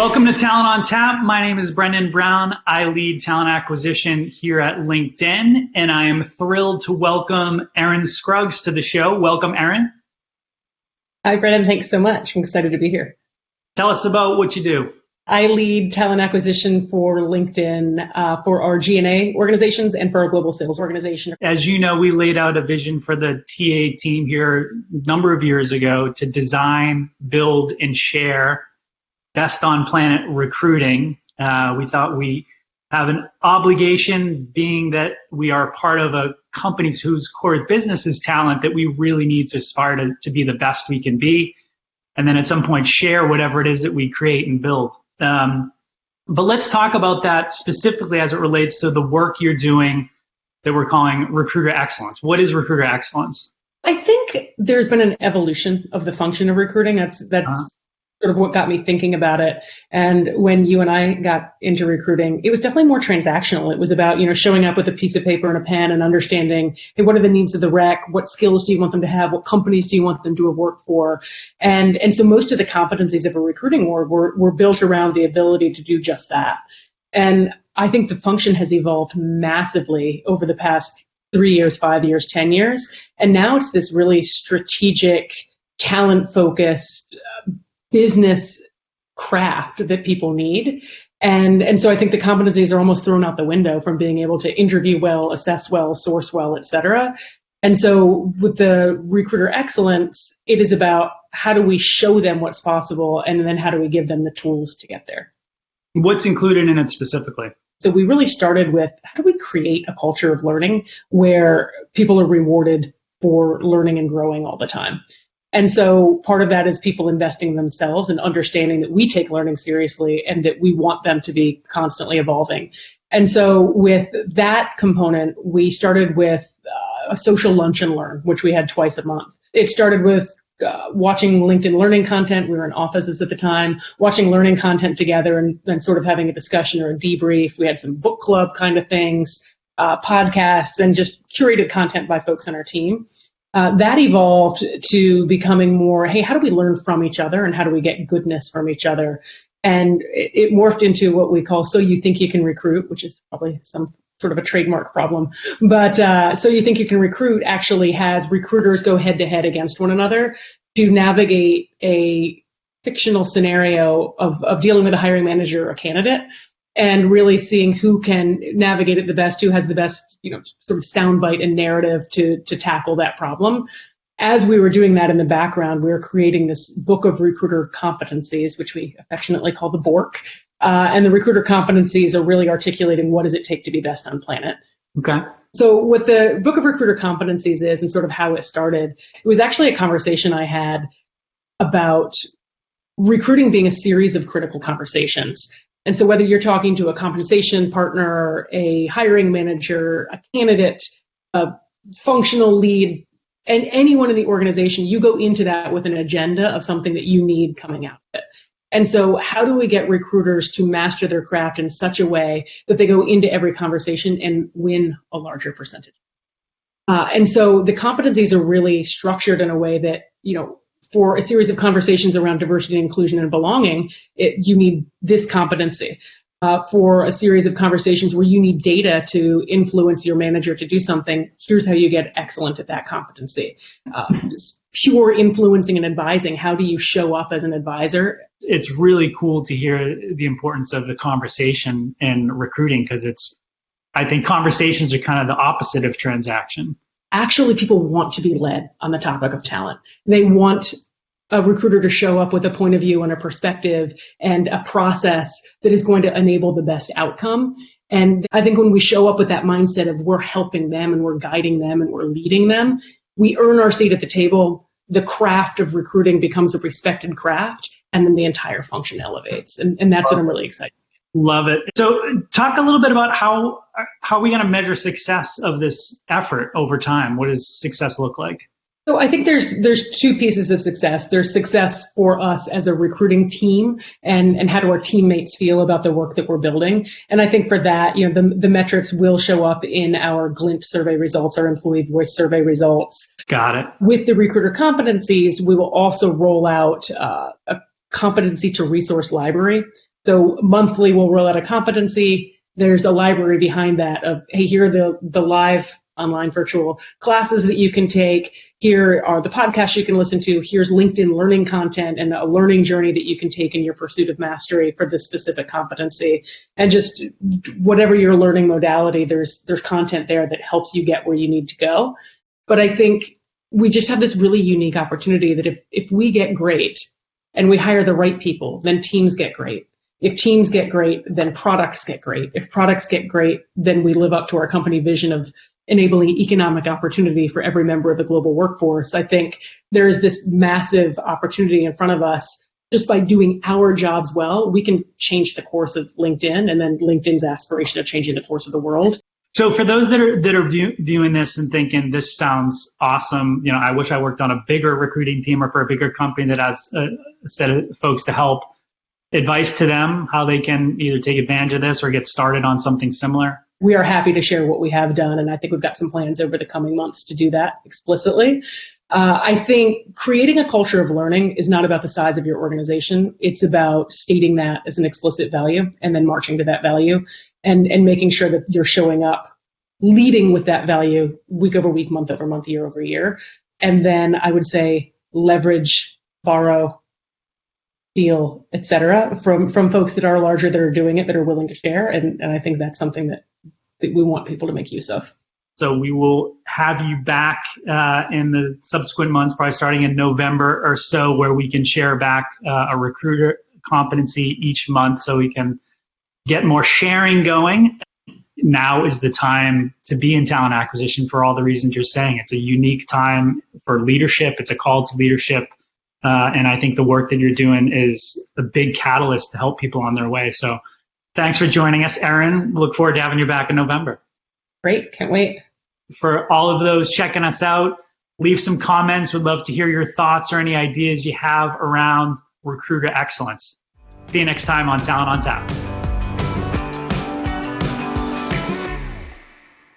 Welcome to Talent on Tap. My name is Brendan Brown. I lead talent acquisition here at LinkedIn, and I am thrilled to welcome Erin Scruggs to the show. Welcome, Erin. Hi, Brendan. Thanks so much. I'm excited to be here. Tell us about what you do. I lead talent acquisition for LinkedIn for our G&A organizations and for our global sales organization. As you know, we laid out a vision for the TA team here a number of years ago to design, build, and share best on planet recruiting. We thought we have an obligation, being that we are part of a company whose core business is talent, that we really need to aspire to be the best we can be, and then at some point share whatever it is that we create and build. But let's talk about that specifically as it relates to the work you're doing that we're calling recruiter excellence. What is recruiter excellence? I think there's been an evolution of the function of recruiting. That's sort of what got me thinking about it. And when you and I got into recruiting, it was definitely more transactional. It was about, showing up with a piece of paper and a pen and understanding, hey, what are the needs of the rec? What skills do you want them to have? What companies do you want them to work for? And so most of the competencies of a recruiting org were built around the ability to do just that. And I think the function has evolved massively over the past 3 years, 5 years, 10 years. And now it's this really strategic, talent-focused, business craft that people need. And so I think the competencies are almost thrown out the window from being able to interview well, assess well, source well, et cetera. And so with the recruiter excellence, it is about how do we show them what's possible, and then how do we give them the tools to get there. What's included in it specifically? So we really started with, how do we create a culture of learning where people are rewarded for learning and growing all the time? And so part of that is people investing in themselves and understanding that we take learning seriously and that we want them to be constantly evolving. And so with that component, we started with a social lunch and learn, which we had twice a month. It started with watching LinkedIn learning content. We were in offices at the time, watching learning content together and then sort of having a discussion or a debrief. We had some book club kind of things, podcasts, and just curated content by folks on our team. That evolved to becoming more, hey, how do we learn from each other and how do we get goodness from each other? And it morphed into what we call So You Think You Can Recruit, which is probably some sort of a trademark problem. But So You Think You Can Recruit actually has recruiters go head to head against one another to navigate a fictional scenario of dealing with a hiring manager or a candidate, and really seeing who can navigate it the best, who has the best, sort of soundbite and narrative to tackle that problem. As we were doing that in the background, we were creating this book of recruiter competencies, which we affectionately call the BORC. And the recruiter competencies are really articulating what does it take to be best on planet. Okay. So what the book of recruiter competencies is and sort of how it started, it was actually a conversation I had about recruiting being a series of critical conversations. And so whether you're talking to a compensation partner, a hiring manager, a candidate, a functional lead, and anyone in the organization, you go into that with an agenda of something that you need coming out of it. And so how do we get recruiters to master their craft in such a way that they go into every conversation and win a larger percentage? And so the competencies are really structured in a way that, for a series of conversations around diversity, inclusion, and belonging, you need this competency. For a series of conversations where you need data to influence your manager to do something, here's how you get excellent at that competency. Just pure influencing and advising, how do you show up as an advisor? It's really cool to hear the importance of the conversation in recruiting, because I think conversations are kind of the opposite of transaction. Actually, people want to be led on the topic of talent. They want a recruiter to show up with a point of view and a perspective and a process that is going to enable the best outcome. And I think when we show up with that mindset of we're helping them and we're guiding them and we're leading them, we earn our seat at the table. The craft of recruiting becomes a respected craft, and then the entire function elevates. And that's what I'm really excited about. Love it. So talk a little bit about how are we going to measure success of this effort over time? What does success look like? So I think there's two pieces of success. There's success for us as a recruiting team and how do our teammates feel about the work that we're building. And I think for that, the metrics will show up in our Glint survey results, our employee voice survey results. Got it. With the recruiter competencies, we will also roll out a competency to resource library. So monthly, we'll roll out a competency. There's a library behind that of, hey, here are the live online virtual classes that you can take. Here are the podcasts you can listen to. Here's LinkedIn learning content and a learning journey that you can take in your pursuit of mastery for this specific competency. And just whatever your learning modality, there's content there that helps you get where you need to go. But I think we just have this really unique opportunity that if we get great and we hire the right people, then teams get great. If teams get great, then products get great. If products get great, then we live up to our company vision of enabling economic opportunity for every member of the global workforce. I think there is this massive opportunity in front of us. Just by doing our jobs well, we can change the course of LinkedIn and then LinkedIn's aspiration of changing the course of the world. So for those that are viewing this and thinking this sounds awesome, I wish I worked on a bigger recruiting team or for a bigger company that has a set of folks to help, advice to them, how they can either take advantage of this or get started on something similar? We are happy to share what we have done, and I think we've got some plans over the coming months to do that explicitly. I think creating a culture of learning is not about the size of your organization. It's about stating that as an explicit value and then marching to that value and making sure that you're showing up, leading with that value week over week, month over month, year over year. And then I would say leverage, borrow, deal, et cetera, from folks that are larger, that are doing it, that are willing to share. And I think that's something that we want people to make use of. So we will have you back in the subsequent months, probably starting in November or so, where we can share back a recruiter competency each month so we can get more sharing going. Now is the time to be in talent acquisition for all the reasons you're saying. It's a unique time for leadership. It's a call to leadership. And I think the work that you're doing is a big catalyst to help people on their way. So thanks for joining us, Erin. Look forward to having you back in November. Great. Can't wait. For all of those checking us out, leave some comments. We'd love to hear your thoughts or any ideas you have around recruiter excellence. See you next time on Talent on Tap.